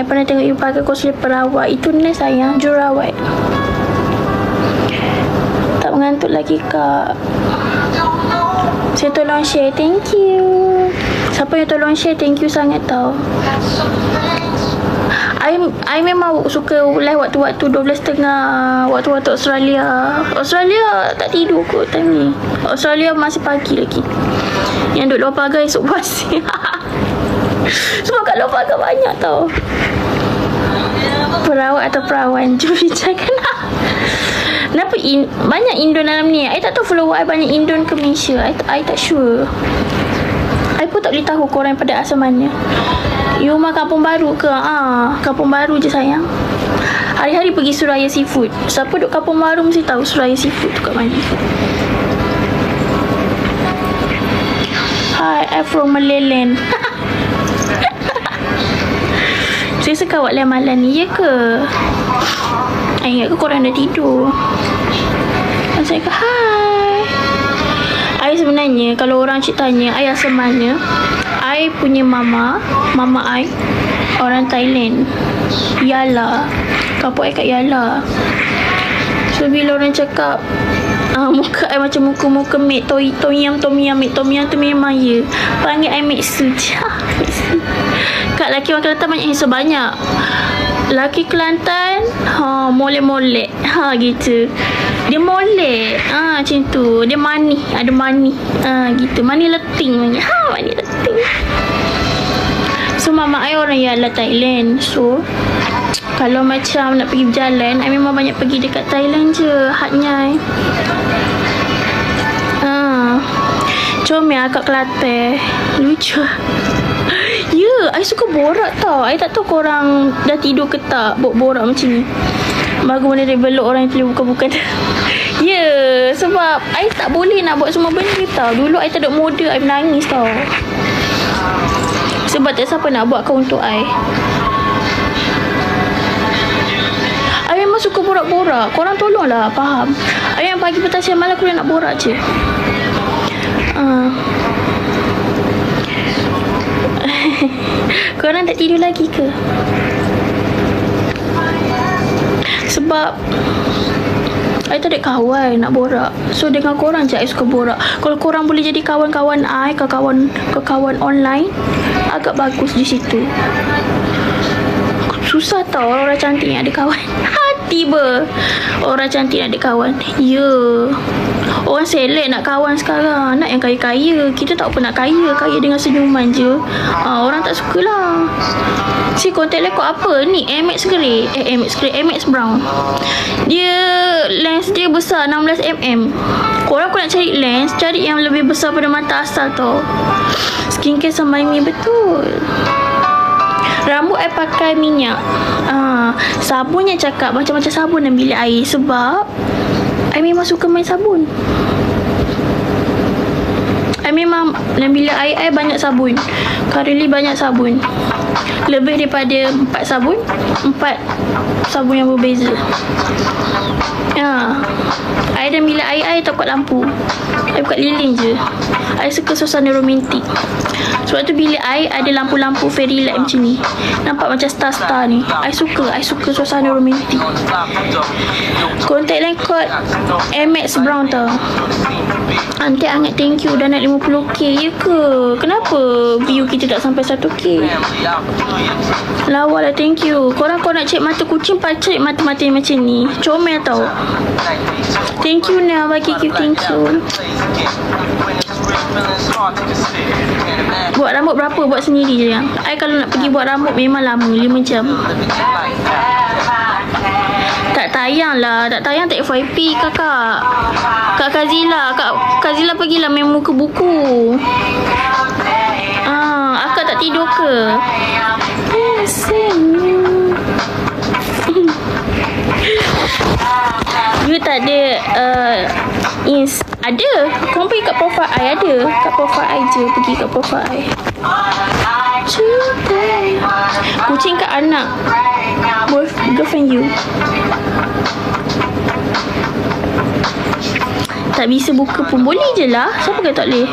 I pernah tengok you pakai cosplay perawat. Itu nice sayang, jurawat. Tak mengantuk lagi kak. Saya tolong share, thank you. Siapa yang tolong share, thank you sangat tau. I memang suka live waktu-waktu 12.30, waktu-waktu Australia. Australia tak tidur kot time ni. Australia masih pagi lagi. Yang duduk luar pagar esok pasti. Sebab kat luar pagar banyak tau. Perawat atau perawan, jom bincangkan. Kenapa banyak Indon dalam ni? I tak tahu follower I banyak Indon ke Malaysia. I tak sure. I pun tak boleh tahu korang pada asal mana. You rumah Kampung Baru ke? Kampung Baru je sayang. Hari-hari pergi Suraya Seafood. Siapa duduk Kampung Baru mesti tahu Suraya Seafood tu kat mana. Hi, I'm from Malayland. Saya suka awak lain malam ni, ya ke? I ingat ke korang dah tidur. Dan saya kata, hi. I sebenarnya, kalau orang cik tanya, I asal mana? I punya mama I, orang Thailand. Yala. Kampung I kat Yala. So, bila orang cakap, muka I macam muka-muka mek Tom Yam tu memang ya. Panggil I mek Su. Kat laki orang Kelantan banyak handsome banyak. Laki Kelantan molek-molek gitu. Dia molek macam tu. Dia manis, ada manis gitu. Manis leting manis leting. So mama I orang Yala Thailand. So kalau macam nak pergi berjalan, I memang banyak pergi dekat Thailand je. Haknya comel kat Kelantan. Lucu. Ya, I suka borak tau. I tak tahu korang dah tidur ke tak borak macam ni. Baru mana dia belok orang yang telah bukan-bukan. Ya, sebab I tak boleh nak buat semua benda tau. Dulu I tak ada modal, I menangis tau. Sebab tak siapa nak buat kau untuk I. I memang suka borak-borak. Korang tolonglah faham. I yang pagi, petang, siang, malam aku nak borak je. Korang tak tidur lagi ke? Sebab I tak ada kawan nak borak. So dengan korang je I suka borak. Kalau korang boleh jadi kawan-kawan I, kawan online, agak bagus di situ. Susah tau orang cantik yang ada kawan. Tiba orang cantik nak ada kawan. Ya, orang selek nak kawan sekarang. Nak yang kaya-kaya. Kita tak pernah kaya dengan senyuman je. Orang tak sukalah. Si kontak lekor apa ni? MX grey. MX brown. Dia lens dia besar 16mm. Korang nak cari lens, cari yang lebih besar pada mata asal tau. Skincare sama ini betul. Rambut I pakai minyak. Sabunnya cakap macam-macam sabun dan bilik air. Sebab I memang suka main sabun. I memang dalam bilik air I banyak sabun. Currently banyak sabun. Lebih daripada 4 sabun. 4 sabun yang berbeza. I dalam bilik air I tak buat lampu. I buka lilin je. I suka suasana romantik. Sebab tu bilik I ada lampu-lampu fairy light macam ni. Nampak macam star-star ni. I suka suasana romantik. Kontak lengkot MX brown tau. Antik hangat, thank you. Dah nak 50k. Ya ke? Kenapa view kita tak sampai 1k? Lawa lah, thank you. Korang nak cek mata kucing, cek mata-mata yang macam ni. Comel tau. Thank you Nia, bagi gift, thank you. Buat rambut berapa? Buat sendiri je yang. I kalau nak pergi buat rambut memang lama, 5 jam. Tak tayang lah. Tak tayang tak FYP kakak. Kak Kazila pergilah main muka buku. Akak tak tidur ke? You tak ada ada. Korang pergi kat profile I, ada. Kat profile I je. Pergi kat profile I. Kucing kat anak girlfriend you. Tak bisa buka pun. Boleh je lah. Siapa kata tak boleh?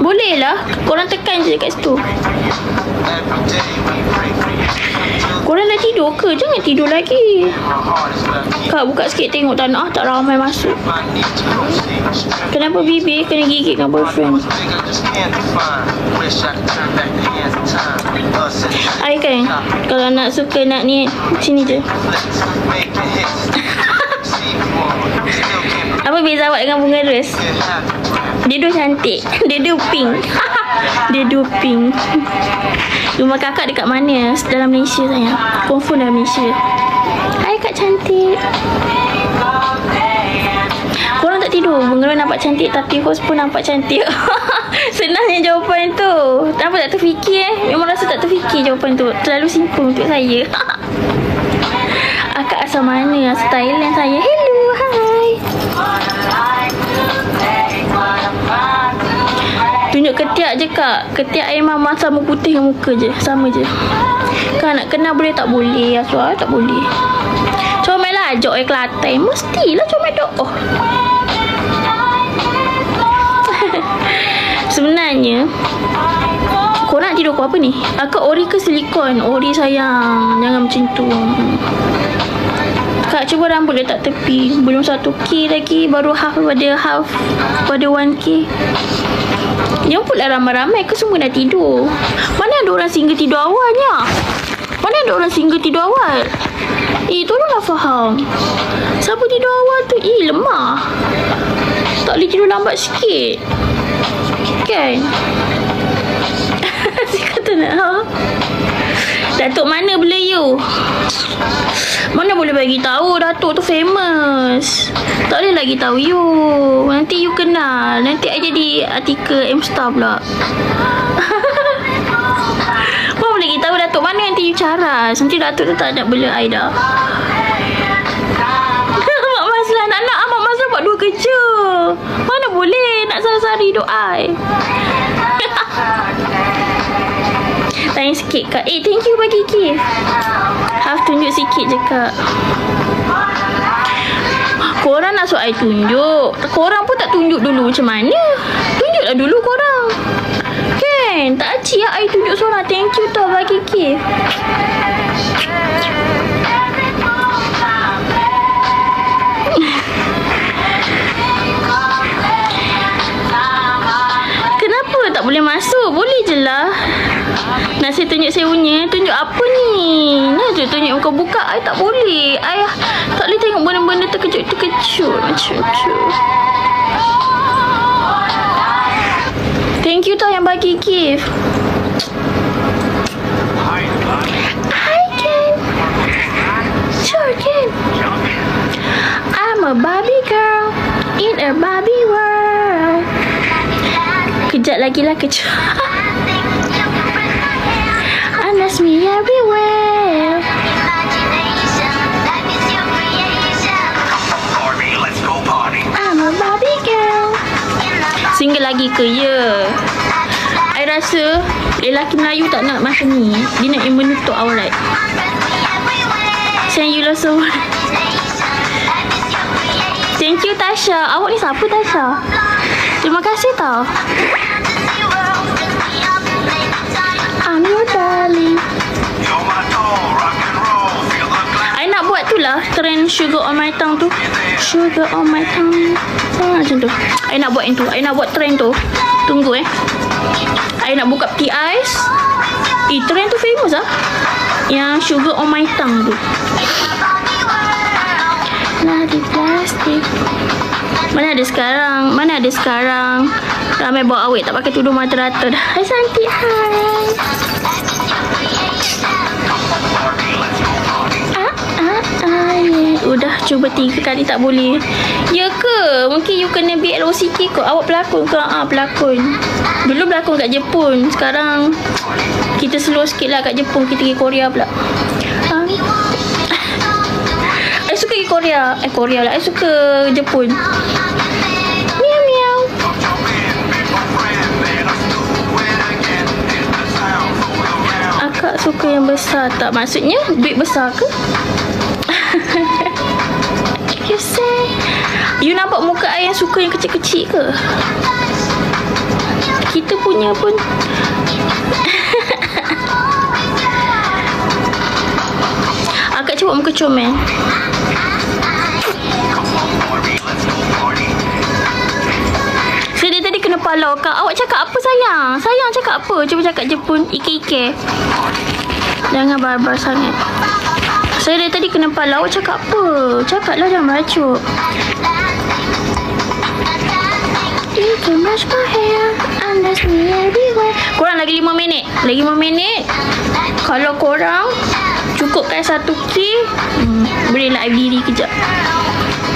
Boleh lah. Korang tekan je kat situ. tidur ke? Jangan tidur lagi. Kak buka sikit tengok tanah tak ramai masuk. Kenapa bibi kena gigit dengan boyfriend? I kan kalau nak suka nak ni sini je. Apa beza awak dengan bunga ros? Dia dua cantik. Dia dua pink. Dia dua pink. Rumah kakak dekat mana? Dalam Malaysia sayang. Confirm dalam Malaysia. Hai kak cantik. Korang tak tidur? Bunga ros nampak cantik tapi host pun nampak cantik. Senangnya jawapan tu. Kenapa tak terfikir Memang rasa tak terfikir jawapan tu. Terlalu simple untuk saya. Akak asal mana? Asal Thailand saya. Hello, hai. Tunjuk ketiak je kak. Ketiak air mama sama putih dengan muka je. Sama je. Kan nak kenal boleh tak boleh? Asal tak boleh. Comel lah ajak air Kelantan. Mestilah comel dok. Oh. Sebenarnya korang nak tidur kau apa ni? Akak ori ke silikon? Ori sayang. Jangan macam tu. Kak cuba rambut letak tepi. Belum 1K lagi. Baru half pada 1K. Yang pula ramai-ramai ke semua dah tidur? Mana ada orang single tidur awalnya? Mana ada orang single tidur awal? Tolonglah faham. Siapa tidur awal tu? Lemah. Tak boleh tidur lambat sikit. Kan? Dia kata nak Datuk mana bela you? Mana boleh bagi tahu Datuk tu famous. Tak boleh lagi tahu you. Nanti you kenal. Nanti I jadi artikel M-Star pula. Kau boleh bagi tahu Datuk mana nanti you caras. Nanti Datuk tu tak nak bela I dah. Mak Maslah nak Mak Maslah buat dua kerja. Mana boleh nak sari-sari hidup I. Tanya sikit kak. Thank you bagi gift. Haf tunjuk sikit je kak. Korang nak suruh I tunjuk. Korang pun tak tunjuk dulu macam mana. Tunjuklah dulu korang. Kan? Tak acik lah I tunjuk seorang. Thank you tau bagi gift. Kenapa tak boleh masuk? Boleh je lah. Nak saya tunjuk saya punya. Tunjuk apa ni? Nak je tunjuk kau buka. I tak boleh. I tak boleh tengok benda-benda terkejut-terkejut macam tu. Thank you tau yang bagi gift. I can. Sure can. I'm a Barbie girl in a Barbie world. Kejap lagi lah kejap. Anas me everywhere. I'm a Barbie girl. Single lagi ke? Ya. I rasa lelaki Melayu tak nak macam ni. Dia nak yang menutup aurat. Sayang you lah so. Thank you Tasha. Awak ni siapa Tasha? Terima kasih tau. I'm your darling. I nak buat tu lah trend sugar on my tongue tu. Sugar on my tongue. Macam tu. I nak buat yang tu. I nak buat trend tu. Tunggu I nak buka peti ais. Trend tu famous lah. Yang sugar on my tongue tu. Lagi plastik. Mana ada sekarang? Mana ada sekarang? Ramai bawa awet tak pakai tudung mata rata dah. Hai cantik, hai. Udah cuba 3 kali tak boleh. Ya ke? Mungkin you kena BLOCK kot. Awak pelakon ke? Pelakon. Dulu berlakon kat Jepun. Sekarang kita slow sikit lah kat Jepun. Kita pergi Korea pula. I suka pergi Korea. Korea lah. I suka Jepun. Miau miau. Akak suka yang besar tak? Maksudnya duit besar ke? You say. You nampak muka I yang suka yang kecil-kecil ke? Kita punya pun buat muka comel. Saya tadi kena palau kak. Awak cakap apa sayang? Sayang cakap apa? Cuba cakap Jepun. Ike-ike. Jangan barbar sangat. Saya dari tadi kena palau. Awak cakap apa? Cakaplah, jangan merajuk. You can brush my hair. Understand me everywhere. Korang lagi 5 minit. Lagi 5 minit. Kalau korang cukupkan 1K, bolehlah I berdiri kejap.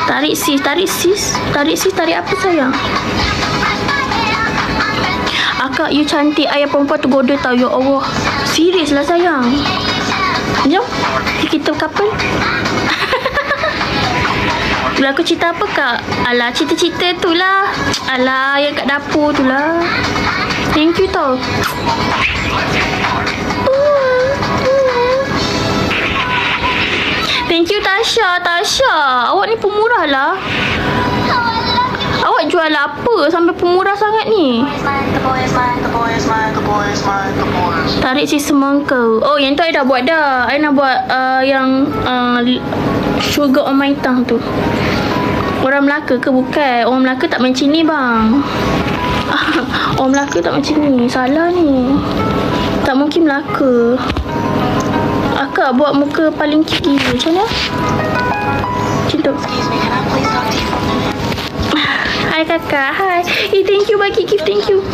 Tarik sis, tarik sis. Tarik sis, tarik apa sayang? Akak, you cantik. Ayah perempuan tu goda tau. Ya Allah. Serius lah sayang. Jom. Kita couple. Berlaku cerita apa kak? Alah, cerita-cerita tu lah. Alah, yang kat dapur tu lah. Thank you tau. Thank you Tasha. Tasha, awak ni pemurah lah. Awak jual apa sampai pemurah sangat ni? Tarik si semangka. Oh, yang tu I dah buat dah. I nak buat yang sugar on my tongue tu. Orang Melaka ke bukan? Orang Melaka tak macam ni bang. Orang Melaka tak macam ni. Salah ni. Tak mungkin Melaka. Akak buat muka paling kiki. Macam mana? Macam tu. Hai kakak. Hai. Thank you bagi gift. Thank you.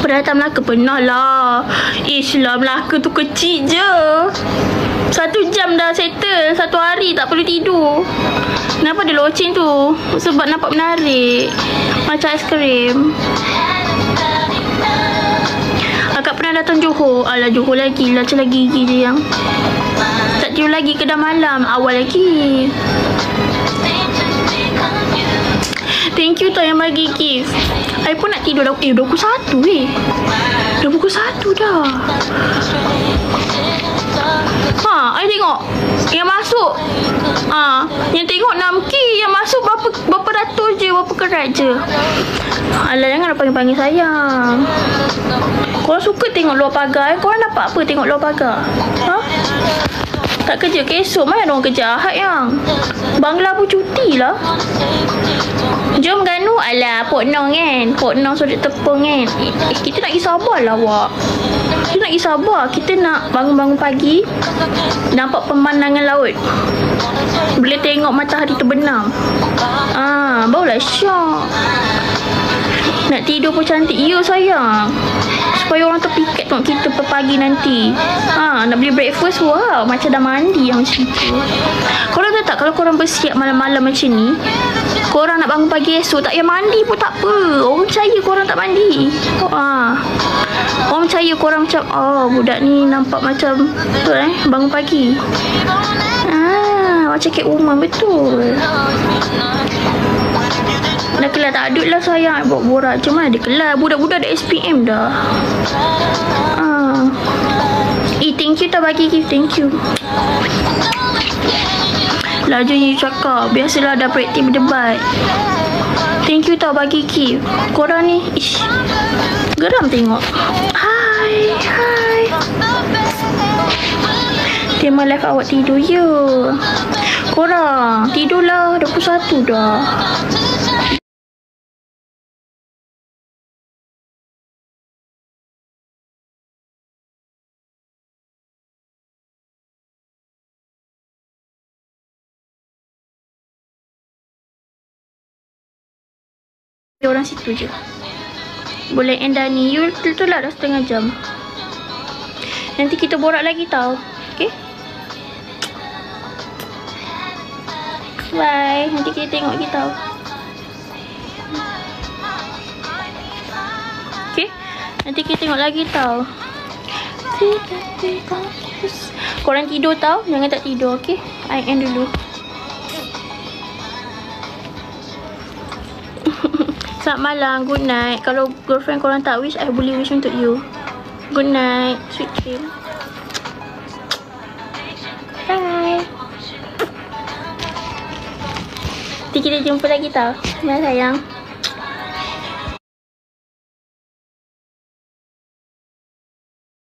Pernah datang Melaka? Pernah lah. Lah Melaka tu kecil je. 1 jam dah settle. 1 hari tak perlu tidur. Kenapa dia loceng tu? Sebab nampak menarik. Macam aiskrim. Akak pernah datang Johor. Alah, Johor lagi lah. Celah gigi je yang tak tidur lagi ke dah malam. Awal lagi. Thank you tau yang bagi gift. I pun nak tidur dah. 21 dah pukul 1 dah. I tengok yang masuk. Yang tengok 6K, yang masuk berapa ratus je, berapa kerat je. Alah, janganlah panggil-panggil sayang. Korang suka tengok luar pagar. Korang dapat apa tengok luar pagar? Tak kerja ke esok? Mana orang kerja Ahad yang? Bangla pun cuti lah. Jom Ganu. Alah, Pok Nong kan. Pok Nong sudut tepung kan. Kita nak pergi Sabah lah awak. Kita nak pergi Sabah. Kita nak bangun-bangun pagi, nampak pemandangan laut. Boleh tengok matahari terbenam. Barulah syok. Nak tidur pun cantik. Ya sayang. Supaya orang terpikat tengok kita pagi nanti. Nak beli breakfast. Wow, macam dah mandi yang macam tu. Korang tahu tak, kalau korang bersiap malam-malam macam ni, korang nak bangun pagi esok, tak payah mandi pun tak apa. Orang percaya korang tak mandi. Orang percaya korang macam, budak ni nampak macam betul bangun pagi. Macam kek rumah betul. Dah kelas tak adut lah sayang. Buat borak je mana ada kelas. Budak-budak dah SPM dah. Thank you tak bagi gift. Thank you. Lajunya cakap. Biasalah dah praktik berdebat. Thank you tak bagi gift. Korang ni geram tengok. Hai. Tema live awak tidur ya. Korang tidurlah. 21 dah. Orang situ je. Boleh end dah ni. You tu lah dah setengah jam. Nanti kita borak lagi tau. Okay? Bye. Nanti kita tengok lagi tau. Okay? Nanti kita tengok lagi tau. Korang tidur tau. Jangan tak tidur. Okay? I end dulu. Selamat malam, good night. Kalau girlfriend korang tak wish, I boleh wish untuk you. Good night, sweet dream. Bye. Nanti kita jumpa lagi tau. Bye sayang.